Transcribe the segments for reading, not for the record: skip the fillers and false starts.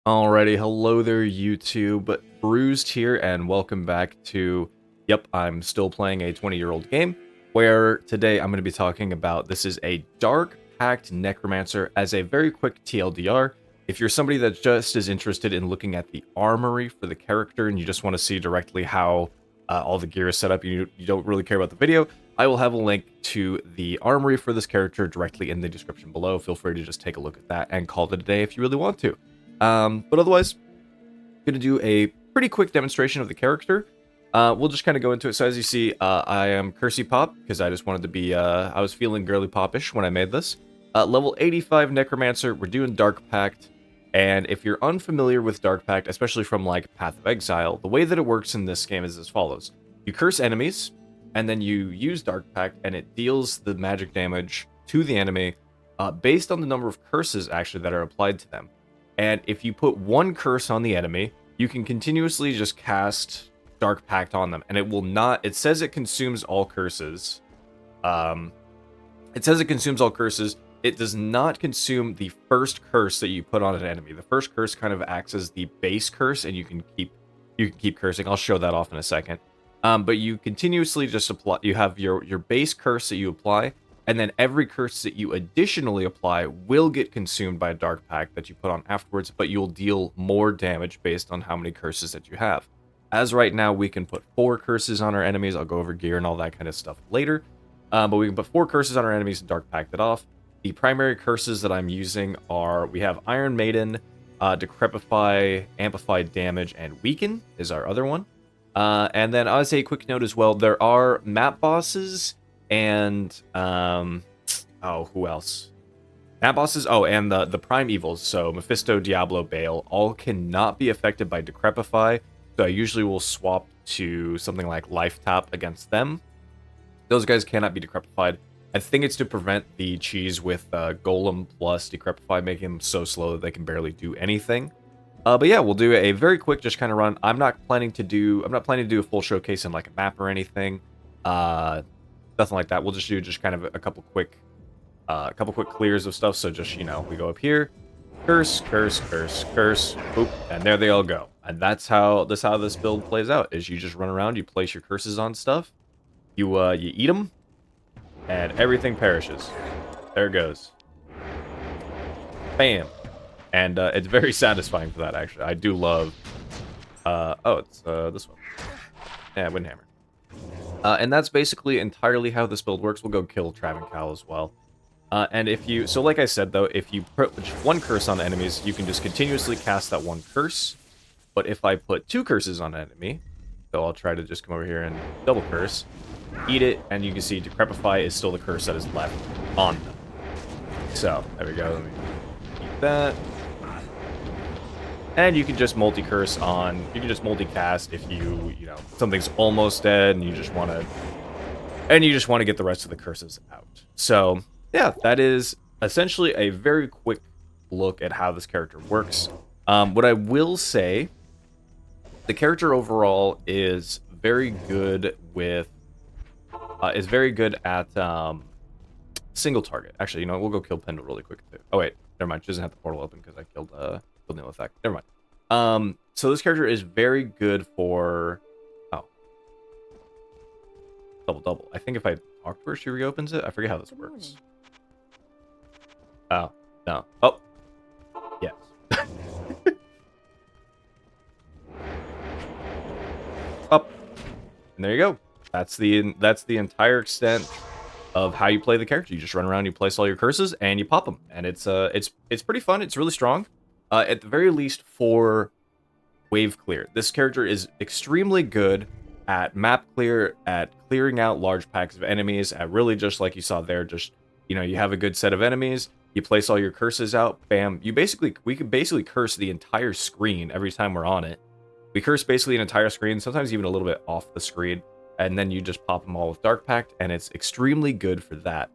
Alrighty, hello there YouTube, Bruised here, and welcome back to, yep, I'm still playing a 20-year-old game, where today I'm going to be talking about, this is a Dark Pact Necromancer. As a very quick TLDR, if you're somebody that just is interested in looking at the armory for the character, and you just want to see directly how all the gear is set up, you don't really care about the video, I will have a link to the armory for this character directly in the description below. Feel free to just take a look at that and call it a day if you really want to. But otherwise, I'm going to do a pretty quick demonstration of the character. We'll just kind of go into it. So as you see, I am Cursey Pop, because I just wanted to be, I was feeling girly popish when I made this. Level 85 Necromancer, we're doing Dark Pact, and if you're unfamiliar with Dark Pact, especially from like Path of Exile, the way that it works in this game is as follows. You curse enemies, and then you use Dark Pact, and it deals the magic damage to the enemy based on the number of curses actually that are applied to them. And if you put one curse on the enemy, you can continuously just cast Dark Pact on them, and it will not. It says it consumes all curses. It says it consumes all curses. It does not consume the first curse that you put on an enemy. The first curse kind of acts as the base curse, and you can keep cursing. I'll show that off in a second. But you continuously just apply. You have your base curse that you apply, and then every curse that you additionally apply will get consumed by a Dark Pact that you put on afterwards, but you'll deal more damage based on how many curses that you have. As right now, we can put 4 curses on our enemies. I'll go over gear and all that kind of stuff later. But we can put 4 curses on our enemies and Dark Pact it off. The primary curses that I'm using are, we have Iron Maiden, Decrepify, Amplify Damage, and Weaken is our other one. And then as a quick note as well, there are map bosses and who else? Map bosses, and the prime evils, so Mephisto, Diablo, Bale, all cannot be affected by Decrepify, so I usually will swap to something like Life Tap against them. Those guys cannot be Decrepified. I think it's to prevent the cheese with Golem plus Decrepify, making them so slow that they can barely do anything. But yeah, we'll do a very quick just kind of run. I'm not planning to do a full showcase in like a map or anything. Nothing like that. We'll just do kind of a couple quick clears of stuff. So just, we go up here, curse, boop, and there they all go. And that's how this build plays out. Is you just run around, you place your curses on stuff, you eat them, and everything perishes. There it goes. Bam. And it's very satisfying for that, actually. I do love... it's this one. Yeah, Windhammer. And that's basically entirely how this build works. We'll go kill Travancal as well. And if you... So like I said, though, if you put one curse on enemies, you can just continuously cast that one curse. But if I put 2 curses on an enemy, so I'll try to just come over here and double curse, eat it, and you can see Decrepify is still the curse that is left on them. So, there we go. Let me eat that. And you can just multi-curse on, you can just multi-cast if something's almost dead and you just want to get the rest of the curses out. So, yeah, that is essentially a very quick look at how this character works. What I will say, the character overall is very good with, at single target. Actually, we'll go kill Pendle really quick too. Oh wait, never mind. She doesn't have the portal open because I killed Nil Effect. Never mind. So this character is very good for double. I think if I talk to her, she reopens it. I forget how this works. Oh no. Oh yes. Up. And there you go. That's the entire extent of how you play the character. You just run around, you place all your curses, and you pop them. And it's pretty fun. It's really strong. At the very least for wave clear. This character is extremely good at map clear, at clearing out large packs of enemies, at really just like you saw there, just, you have a good set of enemies, you place all your curses out, bam. We can basically curse the entire screen every time we're on it. We curse basically an entire screen, sometimes even a little bit off the screen, and then you just pop them all with Dark Pact, and it's extremely good for that.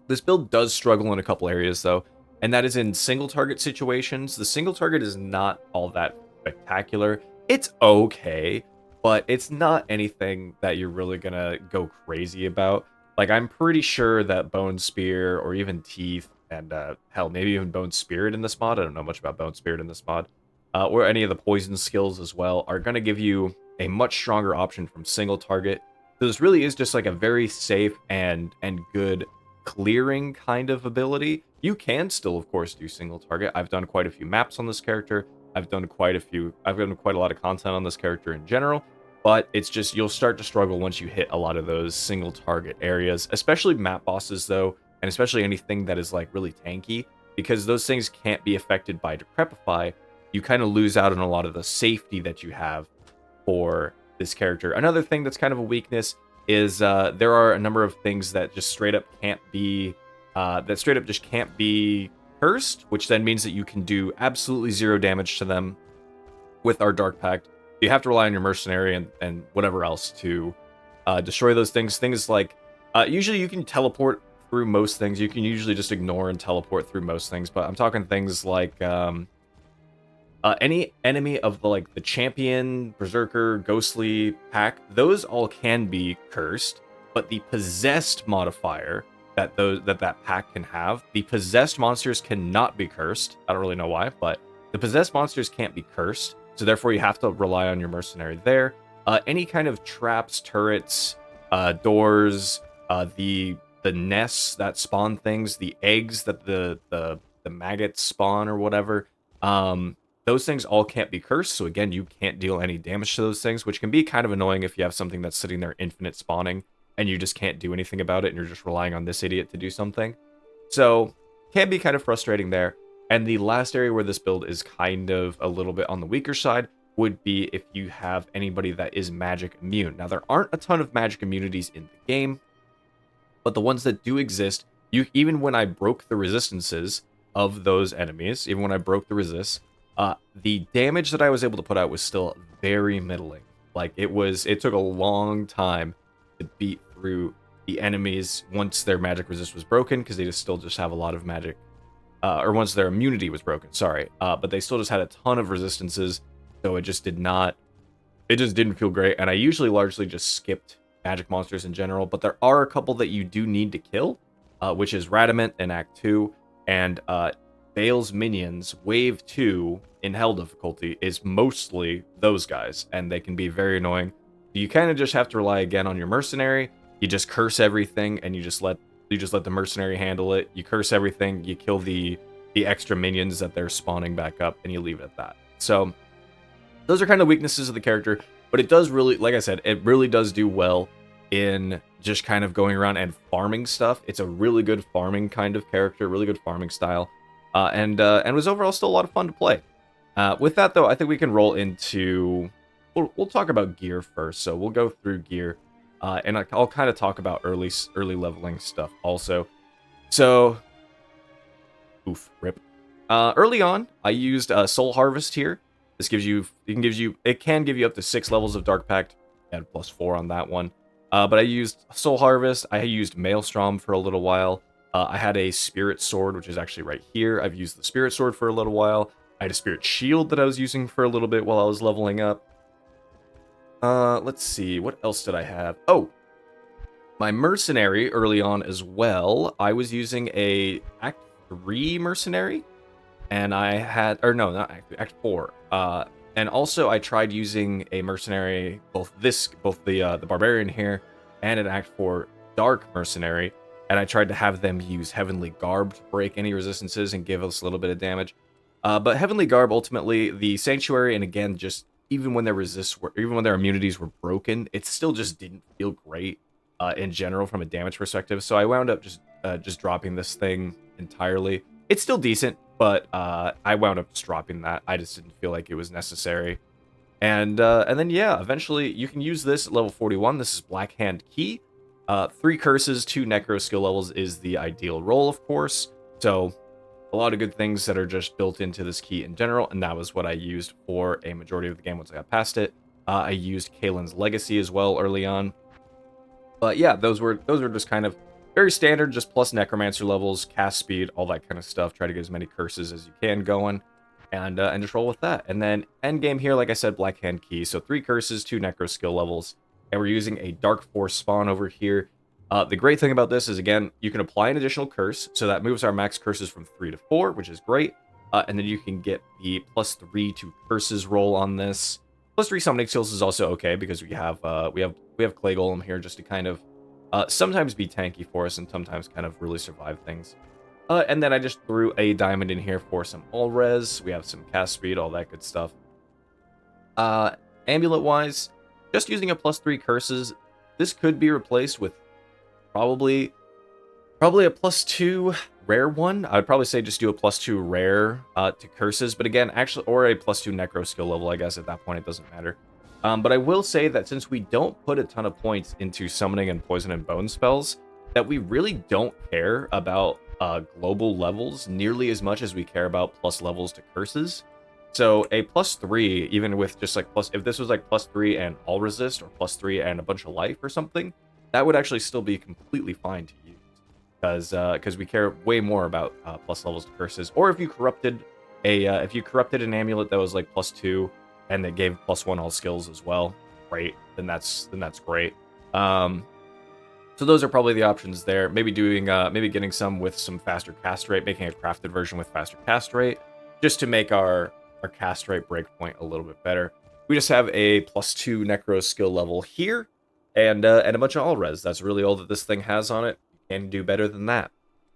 This build does struggle in a couple areas, though, and that is in single target situations. The single target is not all that spectacular. It's okay, but it's not anything that you're really gonna go crazy about. Like, I'm pretty sure that Bone Spear or even Teeth and hell, maybe even Bone Spirit in this mod. I don't know much about Bone Spirit in this mod. Or any of the poison skills as well are going to give you a much stronger option from single target. So this really is just like a very safe and good clearing kind of ability. You can still, of course, do single target. I've done quite a few maps on this character. I've done quite a lot of content on this character in general, but it's just you'll start to struggle once you hit a lot of those single target areas, especially map bosses though, and especially anything that is like really tanky, because those things can't be affected by Decrepify. You kind of lose out on a lot of the safety that you have for this character. Another thing that's kind of a weakness is there are a number of things that just straight up can't be just can't be cursed, which then means that you can do absolutely zero damage to them with our Dark Pact. You have to rely on your Mercenary and whatever else to destroy those things. Things like, usually you can teleport through most things. You can usually just ignore and teleport through most things, but I'm talking things like any enemy of the champion, berserker, ghostly pack, those all can be cursed, but the possessed modifier that pack can have, the possessed monsters cannot be cursed. I don't really know why, but the possessed monsters can't be cursed, so therefore you have to rely on your Mercenary there. Any kind of traps, turrets, doors, the nests that spawn things, the eggs that the maggots spawn or whatever, those things all can't be cursed, so again, you can't deal any damage to those things, which can be kind of annoying if you have something that's sitting there infinite spawning, and you just can't do anything about it, and you're just relying on this idiot to do something. So, can be kind of frustrating there. And the last area where this build is kind of a little bit on the weaker side would be if you have anybody that is magic immune. Now, there aren't a ton of magic immunities in the game, but the ones that do exist, even when I broke the resistances of those enemies, even when I broke the resists, the damage that I was able to put out was still very middling. Like, it took a long time to beat through the enemies once their magic resist was broken, because they still just have a lot of magic, or once their immunity was broken, sorry. But they still just had a ton of resistances, so it just didn't feel great, and I usually largely just skipped magic monsters in general, but there are a couple that you do need to kill, which is Radamant in Act 2, and Bale's minions, Wave 2 in Hell difficulty, is mostly those guys, and they can be very annoying. You kind of just have to rely again on your Mercenary. You just curse everything, and you just let the Mercenary handle it. You curse everything, you kill the extra minions that they're spawning back up, and you leave it at that. So those are kind of weaknesses of the character, but it does really, like I said, it really does do well in just kind of going around and farming stuff. It's a really good farming kind of character, really good farming style, and was overall still a lot of fun to play. With that, though, I think we can roll into... We'll talk about gear first, so we'll go through gear, and I'll kind of talk about early leveling stuff also. So, rip. Early on, I used Soul Harvest here. This it can give you up to 6 levels of Dark Pact, and +4 on that one. But I used Soul Harvest. I used Maelstrom for a little while. I had a Spirit Sword, which is actually right here. I've used the Spirit Sword for a little while. I had a Spirit Shield that I was using for a little bit while I was leveling up. Let's see, what else did I have? Oh, my Mercenary early on as well. I was using a Act 3 Mercenary, and I had, or no, not Act 3, Act 4. And also I tried using a Mercenary, both the Barbarian here, and an Act 4 Dark Mercenary, and I tried to have them use Heavenly Garb to break any resistances and give us a little bit of damage. But Heavenly Garb, ultimately, the Sanctuary, and again, just even when their immunities were broken, it still just didn't feel great in general from a damage perspective. So I wound up just dropping this thing entirely. It's still decent, but I wound up just dropping that. I just didn't feel like it was necessary. And then yeah, eventually you can use this at level 41. This is Black Hand Key. 3 curses, 2 Necro skill levels is the ideal roll, of course. So a lot of good things that are just built into this key in general, and that was what I used for a majority of the game once I got past it. I used Kalen's Legacy as well early on. But yeah, those were just kind of very standard, just plus Necromancer levels, cast speed, all that kind of stuff. Try to get as many curses as you can going, and just roll with that. And then end game here, like I said, Black Hand Key. So 3 curses, 2 Necro skill levels, and we're using a Dark Force spawn over here. The great thing about this is, again, you can apply an additional curse, so that moves our max curses from 3 to 4, which is great. And then you can get the +3 to curses roll on this. +3 summoning skills is also okay because we have Clay Golem here just to kind of sometimes be tanky for us and sometimes kind of really survive things. And then I just threw a diamond in here for some all res. We have some cast speed, all that good stuff. Amulet wise, just using a +3 curses. This could be replaced with probably a +2 rare one. I would probably say just do a +2 rare to curses, but again, actually, or a +2 necro skill level. I guess at that point it doesn't matter. But I will say that since we don't put a ton of points into summoning and poison and bone spells, that we really don't care about global levels nearly as much as we care about plus levels to curses. So a +3, even with just like if this was like +3 and all resist, or +3 and a bunch of life or something, that would actually still be completely fine to use, because we care way more about plus levels to curses. Or if you corrupted an amulet that was like +2 and that gave +1 all skills as well, great. Then that's great. So those are probably the options there. Maybe getting some with some faster cast rate, making a crafted version with faster cast rate, just to make our cast rate breakpoint a little bit better. We just have a +2 necro skill level here, and a bunch of all res. That's really all that this thing has on it. You can do better than that.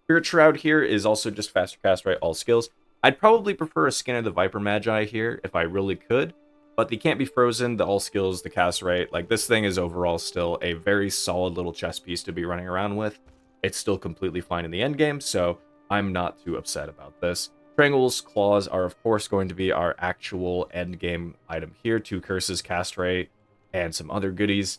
Spirit Shroud here is also just faster cast rate, all skills. I'd probably prefer a Skin of the Viper Magi here if I really could, but they can't be frozen, the all skills, the cast rate. Like, this thing is overall still a very solid little chess piece to be running around with. It's still completely fine in the end game, so I'm not too upset about this. Triangle's Claws are, of course, going to be our actual end game item here. 2 curses, cast rate, and some other goodies.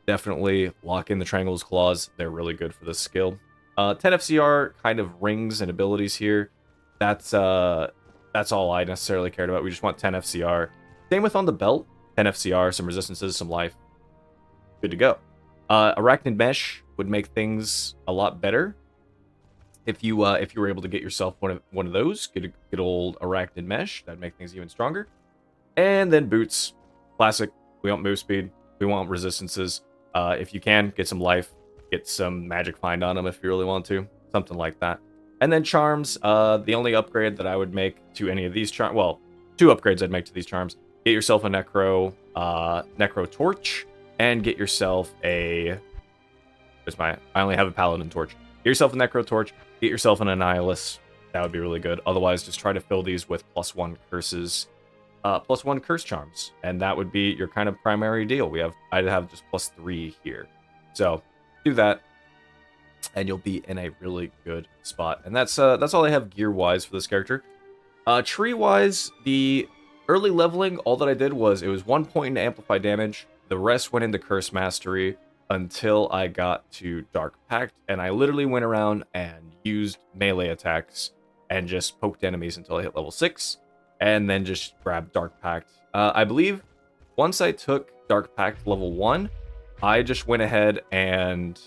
Definitely lock in the Triangle's Claws. They're really good for this skill. 10 FCR kind of rings and abilities here. That's all I necessarily cared about. We just want 10 FCR. Same with on the belt. 10 FCR, some resistances, some life. Good to go. Arachnid Mesh would make things a lot better if you were able to get yourself one of those. Get a good old Arachnid Mesh. That'd make things even stronger. And then boots. Classic. We want move speed. We want resistances. If you can, get some life. Get some magic find on them if you really want to. Something like that. And then charms. The only upgrade that I would make to any of these charms... Well, 2 upgrades I'd make to these charms. Get yourself a Necro Torch, and get yourself a... I only have a Paladin Torch. Get yourself a Necro Torch, get yourself an Annihilus. That would be really good. Otherwise, just try to fill these with +1 curses, +1 curse charms, and that would be your kind of primary deal. I'd have just +3 here. So, do that, and you'll be in a really good spot. And that's all I have gear-wise for this character. Tree-wise, the early leveling, all that I did was, it was 1 point into Amplify damage, the rest went into Curse Mastery until I got to Dark Pact, and I literally went around and used melee attacks and just poked enemies until I hit level 6, and then just grabbed Dark Pact. I believe once I took Dark Pact level 1, I just went ahead and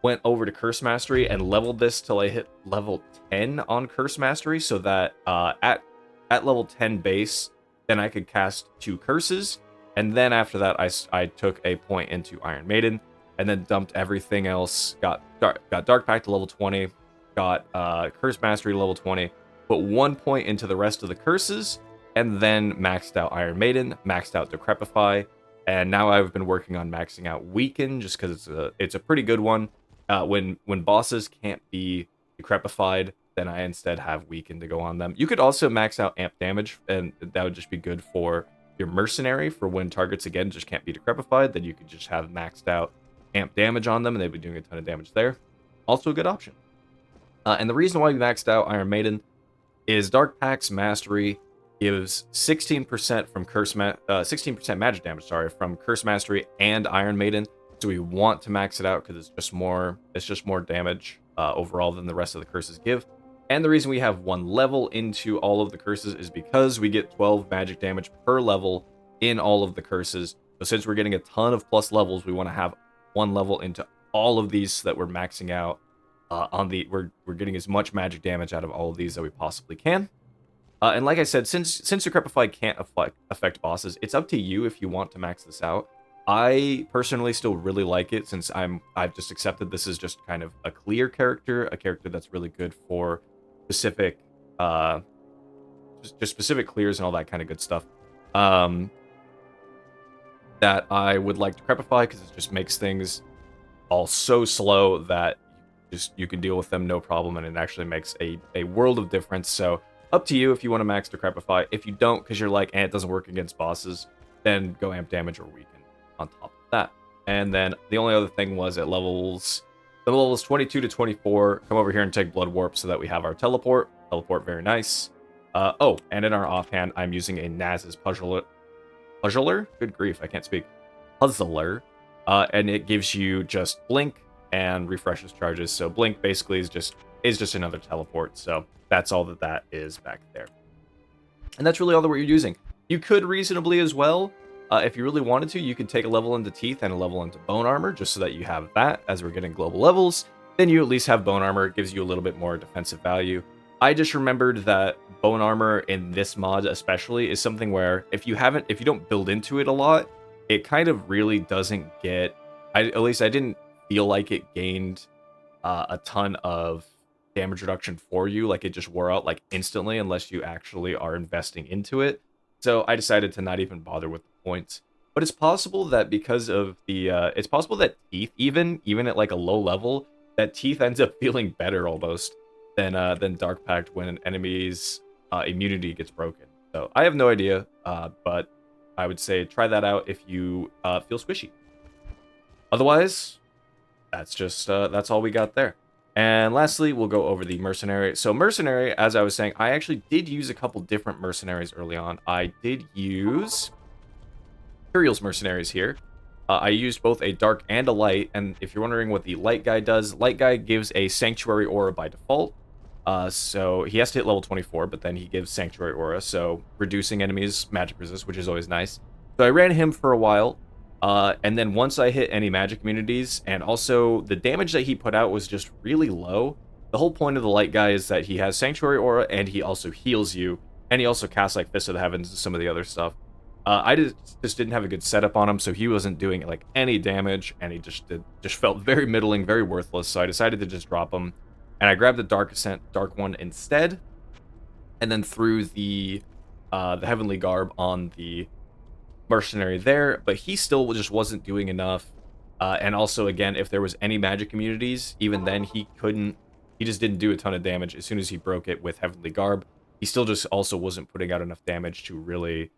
went over to Curse Mastery and leveled this till I hit level 10 on Curse Mastery, so that at level 10 base, then I could cast 2 curses, and then after that, I took a point into Iron Maiden, and then dumped everything else. Got Dark Pact to level 20, got Curse Mastery level 20, put 1 point into the rest of the curses, and then maxed out Iron Maiden, maxed out Decrepify, and now I've been working on maxing out Weaken, just because it's a pretty good one. When bosses can't be Decrepified, then I instead have Weaken to go on them. You could also max out Amp Damage, and that would just be good for your Mercenary, for when targets, again, just can't be Decrepified, then you could just have maxed out Amp Damage on them, and they'd be doing a ton of damage there. Also a good option. And the reason why we maxed out Iron Maiden is Dark Pact's Mastery gives 16% from 16% magic damage, from Curse Mastery and Iron Maiden. So we want to max it out because it's just more damage overall than the rest of the curses give. And the reason we have 1 level into all of the curses is because we get 12 magic damage per level in all of the curses. So since we're getting a ton of plus levels, we want to have 1 level into all of these so that we're maxing out we're getting as much magic damage out of all of these that we possibly can. And like I said, since Decrepify can't affect bosses, it's up to you if you want to max this out. I personally still really like it since I've just accepted this is just kind of a clear character, a character that's really good for specific uh just specific clears and all that kind of good stuff. Um that I would like to crepify because it just makes things all so slow that you can deal with them no problem, and it actually makes a world of difference. So up to you if you want to max Decrepify. If you don't, because you're like, it doesn't work against bosses, then go amp damage or weaken on top of that. And then the only other thing was at the levels 22 to 24, come over here and take Blood Warp so that we have our teleport. Teleport, very nice. Oh, and in our offhand, I'm using a Naz's Puzzler? Good grief, I can't speak. Puzzler. And it gives you just blink and refreshes charges. So blink basically is just another teleport. So that's all that is back there. And that's really all that what you're using. You could reasonably as well, if you really wanted to, you could take a level into Teeth and a level into Bone Armor, just so that you have that as we're getting global levels. Then you at least have Bone Armor. It gives you a little bit more defensive value. I just remembered that Bone Armor in this mod especially is something where if you don't build into it a lot, it kind of really doesn't get, at least I didn't feel like it gained a ton of damage reduction for you. Like it just wore out like instantly unless you actually are investing into it. So I decided to not even bother with the points. But it's possible that because of the, it's possible that Teeth, even at like a low level, that Teeth ends up feeling better almost than Dark Pact when an enemy's immunity gets broken. So I have no idea, but I would say try that out if you feel squishy. Otherwise, that's all we got there. And lastly, we'll go over the Mercenary. So Mercenary, as I was saying, I actually did use a couple different Mercenaries early on. I did use Imperial's Mercenaries here. I used both a Dark and a Light, and if you're wondering what the Light guy does, Light guy gives a Sanctuary Aura by default. So he has to hit level 24, but then he gives Sanctuary Aura, so reducing enemies' magic resist, which is always nice. So I ran him for a while, and then once I hit any magic immunities, and also the damage that he put out was just really low. The whole point of the Light guy is that he has Sanctuary Aura, and he also heals you, and he also casts like Fist of the Heavens and some of the other stuff. I just didn't have a good setup on him, so he wasn't doing like any damage, and he just felt very middling, very worthless. So I decided to just drop him, and I grabbed the Dark one instead, and then threw the Heavenly Garb on the Mercenary there. But he still just wasn't doing enough. And also, again, if there was any magic immunities, even then he couldn't. He just didn't do a ton of damage as soon as he broke it with Heavenly Garb. He still just also wasn't putting out enough damage to really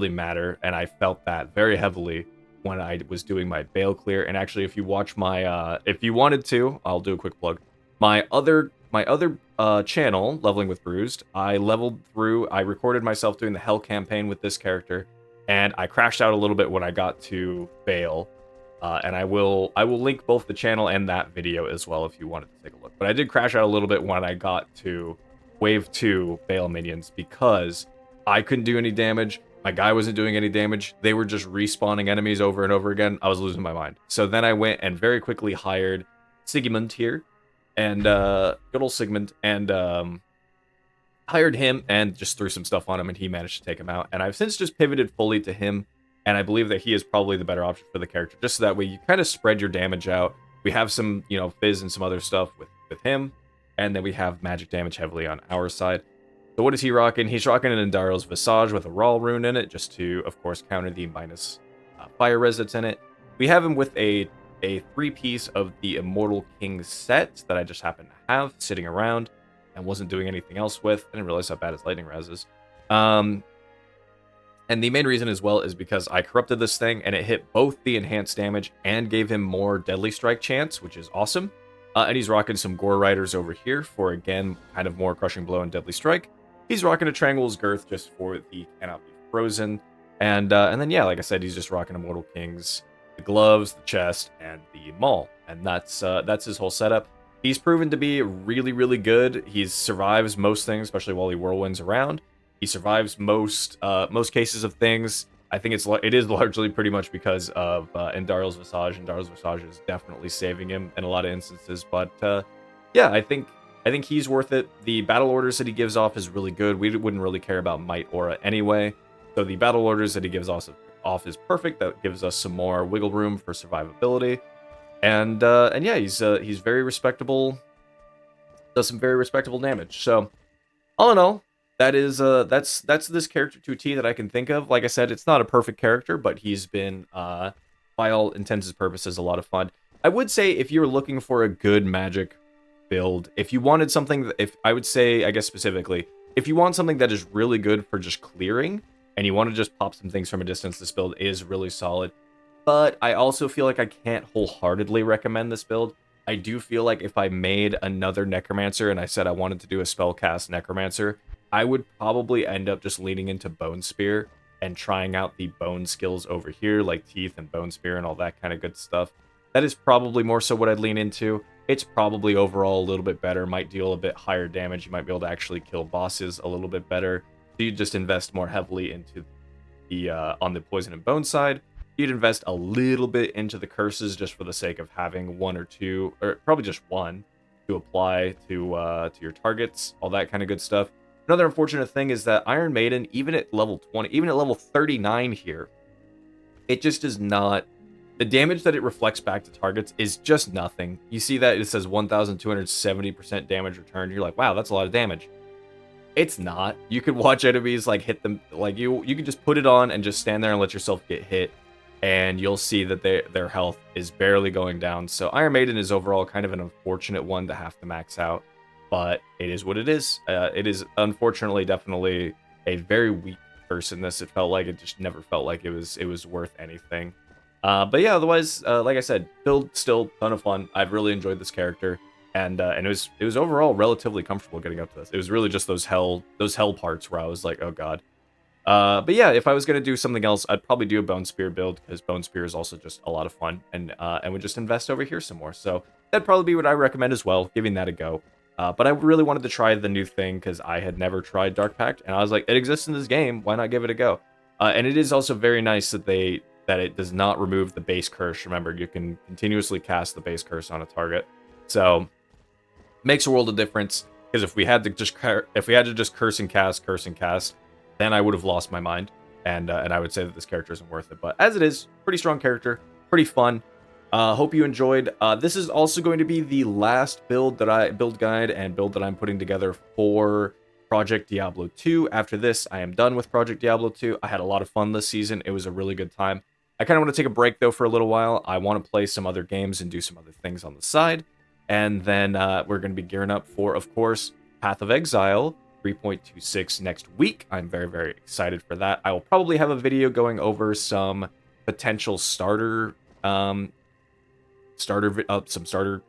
matter, and I felt that very heavily when I was doing my Bale clear. And actually, if you watch my, if you wanted to, I'll do a quick plug. My other channel, Leveling with Bruised, I leveled through. I recorded myself doing the Hell campaign with this character, and I crashed out a little bit when I got to Bale. And I will link both the channel and that video as well if you wanted to take a look. But I did crash out a little bit when I got to Wave 2 Bale minions because I couldn't do any damage. My guy wasn't doing any damage. They were just respawning enemies over and over again. I was losing my mind. So then I went and very quickly hired Sigmund here. And, good old Sigmund. And, hired him and just threw some stuff on him, and he managed to take him out. And I've since just pivoted fully to him. And I believe that he is probably the better option for the character. Just so that way you kind of spread your damage out. We have some, fizz and some other stuff with him. And then we have magic damage heavily on our side. So what is he rocking? He's rocking an Endario's Visage with a Raw rune in it, just to, of course, counter the minus fire res that's in it. We have him with a 3-piece of the Immortal King set that I just happen to have sitting around and wasn't doing anything else with. I didn't realize how bad his lightning res is. And the main reason as well is because I corrupted this thing and it hit both the enhanced damage and gave him more Deadly Strike chance, which is awesome. And he's rocking some Gore Riders over here for, again, kind of more Crushing Blow and Deadly Strike. He's rocking a Triangle's Girth just for the Cannot Be Frozen. And then, yeah, like I said, he's just rocking Immortal Kings, the gloves, the chest, and the maul. And that's his whole setup. He's proven to be really, really good. He survives most things, especially while he whirlwinds around. He survives most cases of things. I think it is largely pretty much because of Endario's Visage. Endario's Visage is definitely saving him in a lot of instances. But yeah, I think he's worth it. The battle orders that he gives off is really good. We wouldn't really care about Might Aura anyway. So the battle orders that he gives off off is perfect. That gives us some more wiggle room for survivability. And yeah, he's very respectable. Does some very respectable damage. So all in all, that is that's this character to a T that I can think of. Like I said, it's not a perfect character, but he's been by all intents and purposes a lot of fun. I would say if you're looking for a good magic build, if you wanted something if I would say, I guess specifically, if you want something that is really good for just clearing and you want to just pop some things from a distance, this build is really solid. But I also feel like I can't wholeheartedly recommend this build. I do feel like if I made another Necromancer and I said I wanted to do a spellcast Necromancer, I would probably end up just leaning into Bone Spear and trying out the bone skills over here, like Teeth and Bone Spear and all that kind of good stuff. That is probably more so what I'd lean into. It's probably overall a little bit better, might deal a bit higher damage. You might be able to actually kill bosses a little bit better. So you just invest more heavily into the on the Poison and Bone side. You'd invest a little bit into the curses just for the sake of having one or two, or probably just one, to apply to your targets, all that kind of good stuff. Another unfortunate thing is that Iron Maiden, even at level 20, even at level 39 here, it just does not. The damage that it reflects back to targets is just nothing. You see that it says 1,270% damage returned. You're like, wow, that's a lot of damage. It's not. You could watch enemies like hit them, like you can just put it on and just stand there and let yourself get hit, and you'll see that their health is barely going down. So Iron Maiden is overall kind of an unfortunate one to have to max out, but it is what it is. It is unfortunately definitely a very weak curse in this. It felt like it just never felt like it was worth anything. But yeah, otherwise, like I said, build still ton of fun. I've really enjoyed this character, and it was overall relatively comfortable getting up to this. It was really just those hell parts where I was like, oh god. But yeah, if I was gonna do something else, I'd probably do a Bone Spear build, because Bone Spear is also just a lot of fun, and would just invest over here some more. So that'd probably be what I recommend as well, giving that a go. But I really wanted to try the new thing because I had never tried Dark Pact, and I was like, it exists in this game, why not give it a go? And it is also very nice that it does not remove the base curse. Remember, you can continuously cast the base curse on a target, so makes a world of difference. Because if we had to just curse and cast, then I would have lost my mind, and I would say that this character isn't worth it. But as it is, pretty strong character, pretty fun. Hope you enjoyed. This is also going to be the last build guide and build that I'm putting together for Project Diablo 2. After this, I am done with Project Diablo 2. I had a lot of fun this season. It was a really good time. I kind of want to take a break, though, for a little while. I want to play some other games and do some other things on the side. And then we're going to be gearing up for, of course, Path of Exile 3.26 next week. I'm very, very excited for that. I will probably have a video going over some potential starter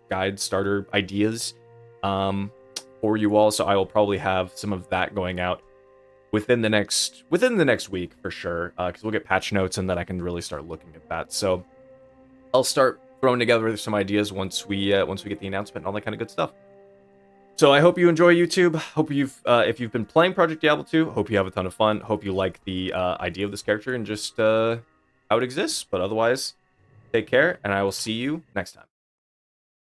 guides, starter ideas for you all. So I will probably have some of that going out within the next week for sure, because we'll get patch notes and then I can really start looking at that. So I'll start throwing together some ideas once we get the announcement and all that kind of good stuff. So I hope you enjoy YouTube. Hope if you've been playing Project Diablo 2, hope you have a ton of fun. Hope you like the idea of this character and just how it exists. But otherwise, take care, and I will see you next time.